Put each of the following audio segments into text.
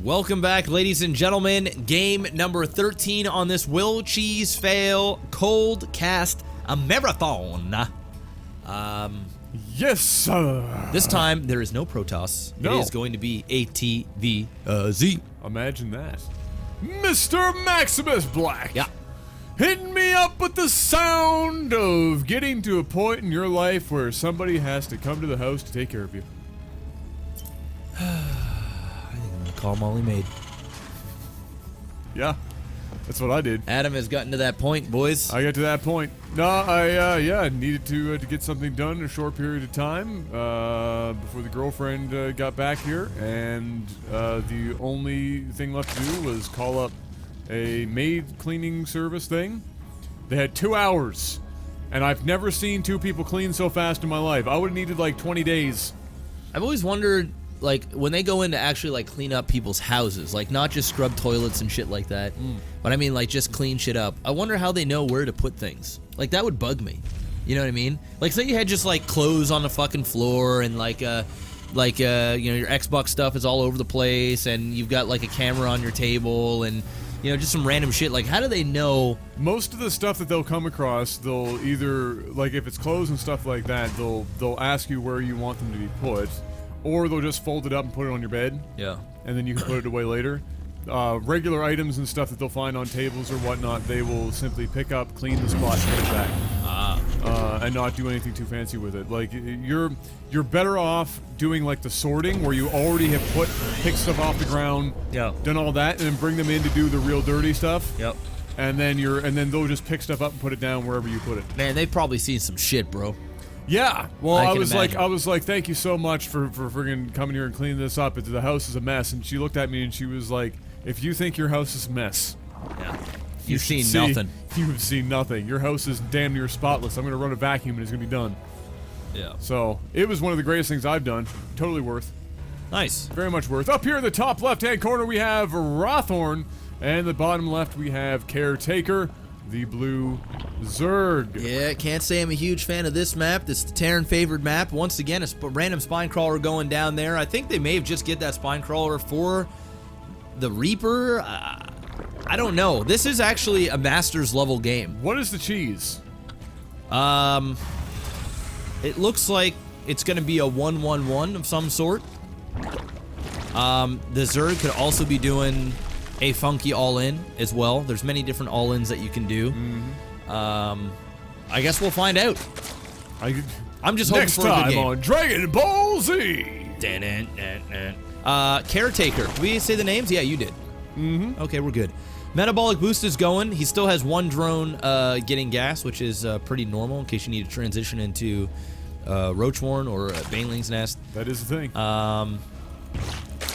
Welcome back, ladies and gentlemen. Game number 13 on this Will Cheese Fail Cold Cast a Marathon. Yes, sir. This time, there is no Protoss. No. It is going to be ATVZ. Imagine that. Mr. MaximusBlack. Yeah. Hitting me up with the sound of getting to a point in your life where somebody has to come to the house to take care of you. I think I'm going to call Molly Maid. Yeah, that's what I did. Adam has gotten to that point, boys. I got to that point. No, I needed to get something done in a short period of time before the girlfriend got back here, and the only thing left to do was call up a maid cleaning service thing. They had 2 hours, and I've never seen two people clean so fast in my life. I would have needed like 20 days. I've always wondered, like, when they go in to actually, like, clean up people's houses, like, not just scrub toilets and shit like that, but I mean, like, just clean shit up. I wonder how they know where to put things. Like, that would bug me. You know what I mean? Like, say you had just, like, clothes on the fucking floor and, like, you know, your Xbox stuff is all over the place and you've got, like, a camera on your table and, you know, just some random shit. Like, how do they know? Most of the stuff that they'll come across, they'll either, like, if it's clothes and stuff like that, they'll ask you where you want them to be put, or they'll just fold it up and put it on your bed. Yeah. And then you can put it away later. Regular items and stuff that they'll find on tables or whatnot, they will simply pick up, clean the spot, and put it back. And not do anything too fancy with it. Like, you're better off doing, like, the sorting, where you already have picked stuff off the ground, done all that, and then bring them in to do the real dirty stuff. Yep. And then they'll just pick stuff up and put it down wherever you put it. Man, they've probably seen some shit, bro. Yeah. Well, I was imagine. like, thank you so much for friggin' coming here and cleaning this up. The house is a mess. And she looked at me and she was like, if you think your house is a mess, yeah, you've seen nothing. You've seen nothing. Your house is damn near spotless. I'm gonna run a vacuum and it's gonna be done. Yeah. So it was one of the greatest things I've done. Totally worth. Nice. Very much worth. Up here in the top left-hand corner we have Rothorn, and the bottom left we have Caretaker, the blue Zerg. Yeah, can't say I'm a huge fan of this map. This is the Terran favored map. Once again, a random spine crawler going down there. I think they may have just get that spine crawler for the Reaper. I don't know. This is actually a Masters level game. What is the cheese? It looks like it's going to be a 1-1-1 of some sort. The Zerg could also be doing a funky all-in as well. There's many different all-ins that you can do. I guess we'll find out. I'm just hoping for a good game. Next time on Dragon Ball Z. Caretaker. Did we say the names? Yeah, you did. Okay, we're good. Metabolic boost is going. He still has one drone getting gas, which is pretty normal in case you need to transition into Roachwarren or Baneling's Nest. That is the thing.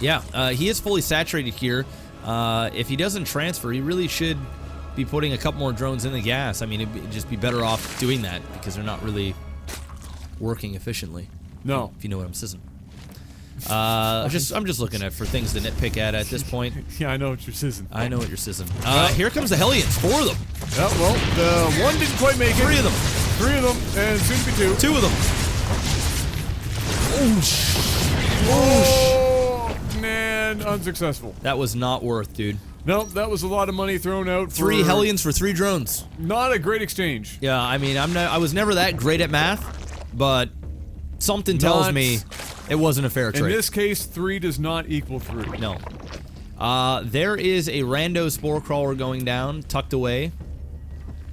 Yeah, he is fully saturated here. If he doesn't transfer, he really should be putting a couple more drones in the gas. I mean, it'd just be better off doing that because they're not really working efficiently. No. If you know what I'm sissing. I'm just looking for things to nitpick at this point. Yeah, I know what you're sissing. I know what you're sissing. Here comes the Hellions. 4 of them. Yeah, well, the one didn't quite make it. 3 of them. 3 of them, and soon to be 2. 2 of them. Oh, man, unsuccessful. That was not worth, dude. No, that was a lot of money thrown out for 3 Hellions for 3 drones. Not a great exchange. Yeah, I mean, I was never that great at math, but something tells me it wasn't a fair trade. In this case, 3 does not equal 3. No. There is a rando spore crawler going down, tucked away.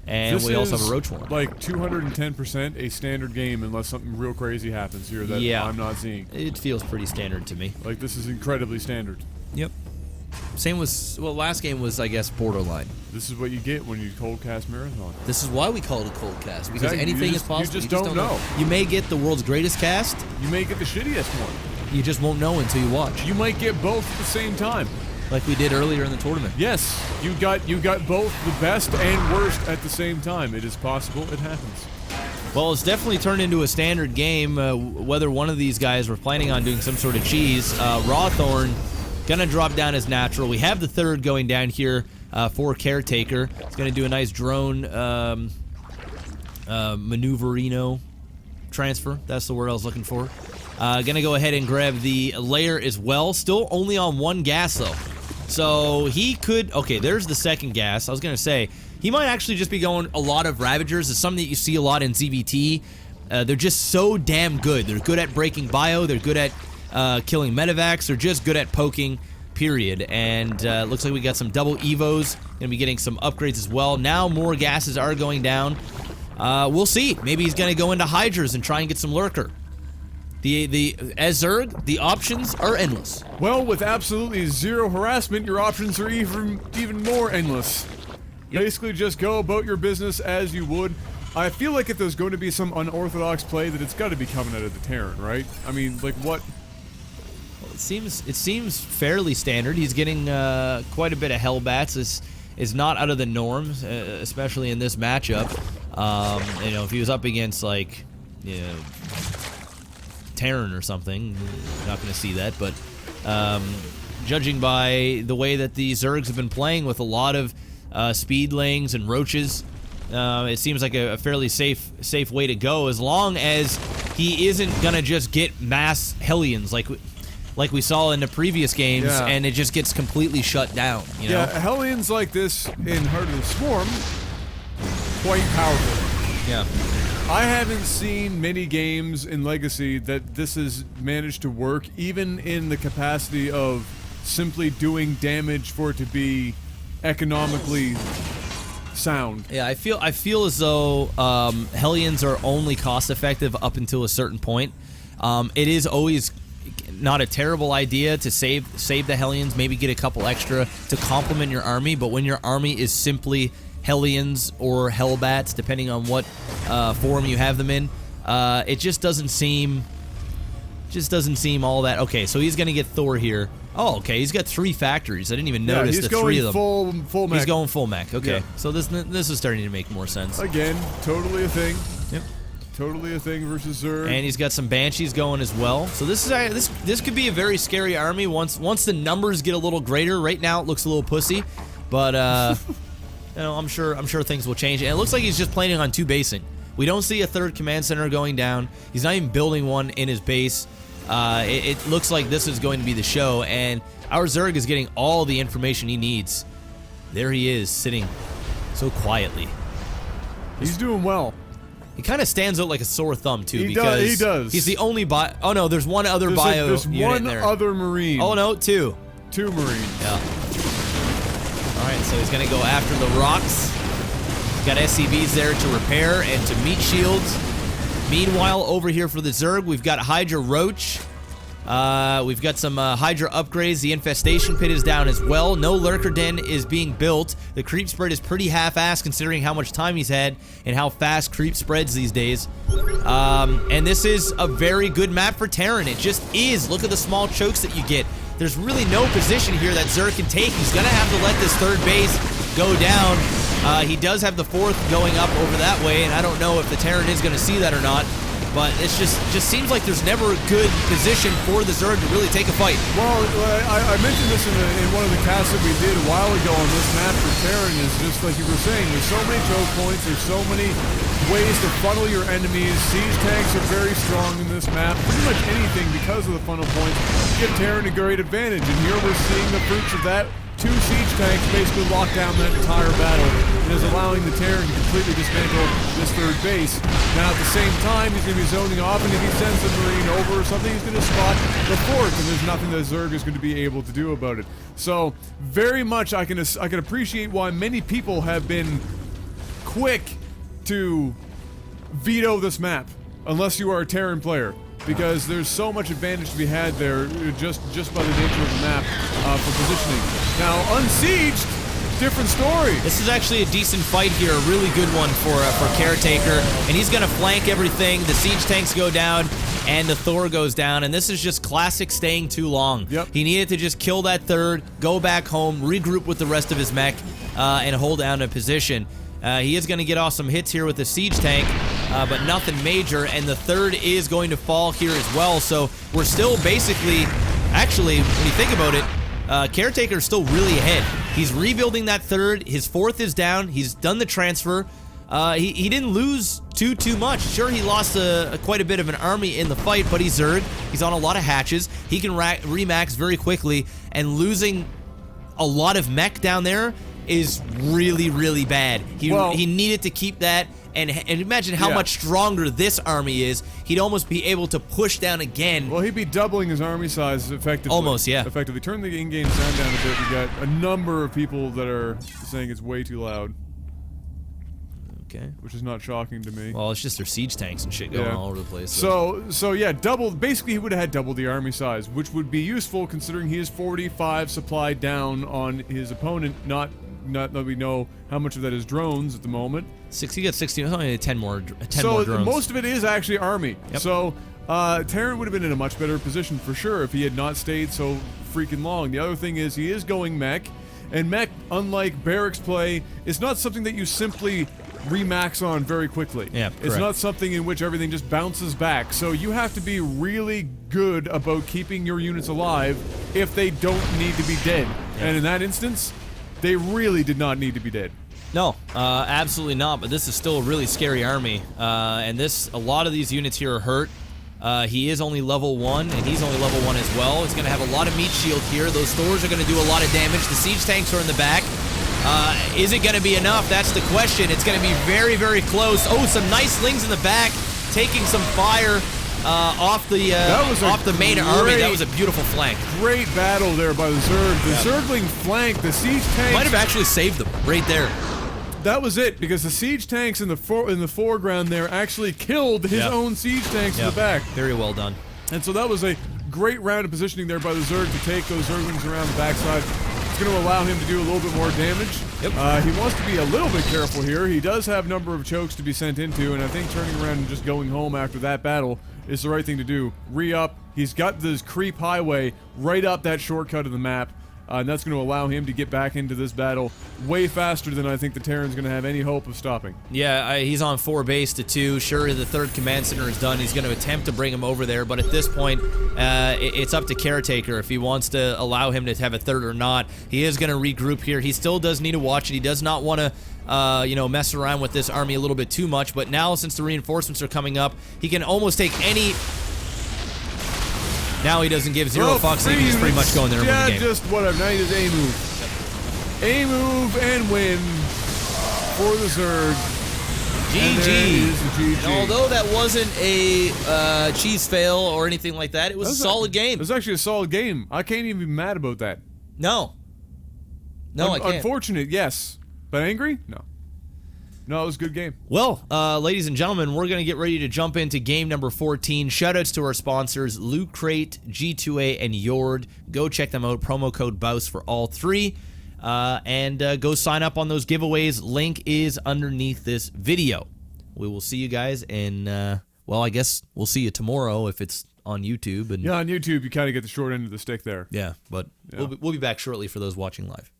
And we also have a Roachwarren. Like 210% a standard game unless something real crazy happens here that I'm not seeing. It feels pretty standard to me. Like, this is incredibly standard. Yep. Same was, well, last game was, I guess, borderline. This is what you get when you cold cast Marathon. This is why we call it a cold cast, because anything is possible. You just don't know. You may get the world's greatest cast. You may get the shittiest one. You just won't know until you watch. You might get both at the same time. Like we did earlier in the tournament. Yes, you got both the best and worst at the same time. It is possible. It happens. Well, it's definitely turned into a standard game. Whether one of these guys were planning on doing some sort of cheese, Rawthorn gonna drop down as natural. We have the 3rd going down here for Caretaker. It's gonna do a nice drone maneuverino transfer. That's the word I was looking for. Gonna go ahead and grab the layer as well. Still only on 1 gas, though. So he could... Okay, there's the second gas. I was gonna say, he might actually just be going a lot of Ravagers. It's something that you see a lot in ZVT. They're just so damn good. They're good at breaking bio. They're good at killing medevacs. They're just good at poking, period. And looks like we got some double evos. Gonna be getting some upgrades as well. Now more gases are going down. We'll see. Maybe he's gonna go into Hydras and try and get some Lurker. As Zerg, the options are endless. Well, with absolutely 0 harassment, your options are even more endless. Yep. Basically, just go about your business as you would. I feel like if there's going to be some unorthodox play, that it's got to be coming out of the Terran, right? I mean, like what? Well, it seems fairly standard. He's getting quite a bit of Hellbats. This is not out of the norms, especially in this matchup. You know, if he was up against like, you know, Terran or something, you're not going to see that. But judging by the way that the Zergs have been playing with a lot of speedlings and roaches, it seems like a fairly safe way to go, as long as he isn't going to just get mass Hellions like we saw in the previous games, and it just gets completely shut down. You know? Yeah, Hellions like this in Heart of the Swarm, quite powerful. Yeah. I haven't seen many games in Legacy that this has managed to work, even in the capacity of simply doing damage for it to be economically sound. Yeah, I feel as though Hellions are only cost effective up until a certain point. It is always not a terrible idea to save the Hellions, maybe get a couple extra to complement your army, but when your army is simply Hellions or Hellbats, depending on what form you have them in, it just doesn't seem all that. Okay, so he's gonna get Thor here. Oh, okay, he's got 3 factories. I didn't even notice the 3 of them. Full mech. He's going full mech. Okay, Yeah. so this is starting to make more sense. Again, totally a thing. Yep. Totally a thing versus Zerg. And he's got some Banshees going as well. So this could be a very scary army once the numbers get a little greater. Right now it looks a little pussy, but you know, I'm sure things will change. And it looks like he's just planning on 2 basing. We don't see a 3rd command center going down. He's not even building one in his base. It looks like this is going to be the show, and our Zerg is getting all the information he needs. There he is, sitting so quietly. He's doing well. He kind of stands out like a sore thumb, too, He does. He's the only bio. Oh, no, there's one other bio There's unit one in there. other Marine. Oh, no, 2. 2 Marines. Yeah. Alright, so he's going to go after the rocks. Got SCVs there to repair and to meet shields. Meanwhile, over here for the Zerg, we've got Hydra Roach. We've got some Hydra upgrades. The Infestation Pit is down as well. No Lurker Den is being built. The creep spread is pretty half-assed considering how much time he's had and how fast creep spreads these days. And this is a very good map for Terran. It just is. Look at the small chokes that you get. There's really no position here that Zerg can take. He's going to have to let this 3rd base go down. He does have the 4th going up over that way, and I don't know if the Terran is going to see that or not. But it's just seems like there's never a good position for the Zerg to really take a fight. Well, I mentioned this in one of the casts that we did a while ago on this map for Terran, is just like you were saying, there's so many choke points, there's so many ways to funnel your enemies. Siege tanks are very strong in this map. Pretty much anything, because of the funnel points, give Terran a great advantage. And here we're seeing the fruits of that. 2 siege tanks basically lock down that entire battle and is allowing the Terran to completely dismantle this 3rd base. Now, at the same time, he's going to be zoning off, and if he sends the Marine over or something, he's going to spot the 4th, and there's nothing that Zerg is going to be able to do about it. So, very much I can appreciate why many people have been quick to veto this map, unless you are a Terran player. Because there's so much advantage to be had there, just by the nature of the map for positioning. Now, unsieged, different story. This is actually a decent fight here, a really good one for Caretaker, and he's gonna flank everything. The siege tanks go down, and the Thor goes down, and this is just classic staying too long. Yep. He needed to just kill that 3rd, go back home, regroup with the rest of his mech, and hold down a position. He is going to get off some hits here with the siege tank, but nothing major, and the 3rd is going to fall here as well, so we're still basically, actually, when you think about it, Caretaker's still really ahead. He's rebuilding that 3rd, his 4th is down, he's done the transfer, he didn't lose too much. Sure, he lost quite a bit of an army in the fight, but he's Zerg. He's on a lot of hatches. He can remax very quickly, and losing a lot of mech down there is really bad. He needed to keep that, and imagine how much stronger this army is. He'd almost be able to push down again. Well, he'd be doubling his army size effectively. Almost, yeah. Effectively. Turn the in-game sound down a bit. We got a number of people that are saying it's way too loud. Okay. Which is not shocking to me. Well, it's just their siege tanks and shit going all over the place. So yeah, basically he would have had double the army size, which would be useful considering he is 45 supply down on his opponent, not that we know how much of that is drones at the moment. He got 16, only 10 more drones. So most of it is actually army. Yep. So Terran would have been in a much better position for sure if he had not stayed so freaking long. The other thing is he is going mech, and mech, unlike barracks play, is not something that you simply remax on very quickly. Yeah, it's not something in which everything just bounces back. So you have to be really good about keeping your units alive if they don't need to be dead. Yeah. And in that instance, they really did not need to be dead. No, absolutely not. But this is still a really scary army, and a lot of these units here are hurt. He is only level 1, and he's only level 1 as well. It's going to have a lot of meat shield here. Those Thors are going to do a lot of damage. The siege tanks are in the back. Is it going to be enough? That's the question. It's going to be very close. Oh, some nice slings in the back, taking some fire off the main army. That was a beautiful flank. Great battle there by the Zerg. The Zergling flank, the siege tanks might have actually saved them right there. That was it, because the siege tanks in the foreground there actually killed his own siege tanks in the back. Very well done. And so that was a great round of positioning there by the Zerg to take those Zerglings around the backside. It's going to allow him to do a little bit more damage. Yep. He wants to be a little bit careful here. He does have a number of chokes to be sent into, and I think turning around and just going home after that battle is the right thing to do. Re-up. He's got this creep highway right up that shortcut of the map. And that's going to allow him to get back into this battle way faster than I think the Terran's going to have any hope of stopping. Yeah, he's on 4 base to 2. Sure, the 3rd command center is done. He's going to attempt to bring him over there, but at this point, it's up to Caretaker if he wants to allow him to have a 3rd or not. He is going to regroup here. He still does need to watch it. He does not want to mess around with this army a little bit too much, but now since the reinforcements are coming up, he can almost take any... Now he doesn't give zero fucks. He's pretty much going there and win the game. Just whatever. Now he does a move. A move and win for the Zerg. GG. And although that wasn't a cheese fail or anything like that, it was a solid game. It was actually a solid game. I can't even be mad about that. No. No, I can't. Unfortunate, yes. But angry? No. No, it was a good game. Well, ladies and gentlemen, we're going to get ready to jump into game number 14. Shoutouts to our sponsors, Lootcrate, G2A, and JORD. Go check them out. Promo code BOUS for all 3. And go sign up on those giveaways. Link is underneath this video. We will see you guys in, well, I guess we'll see you tomorrow if it's on YouTube. And yeah, on YouTube, you kind of get the short end of the stick there. Yeah, but we'll be back shortly for those watching live.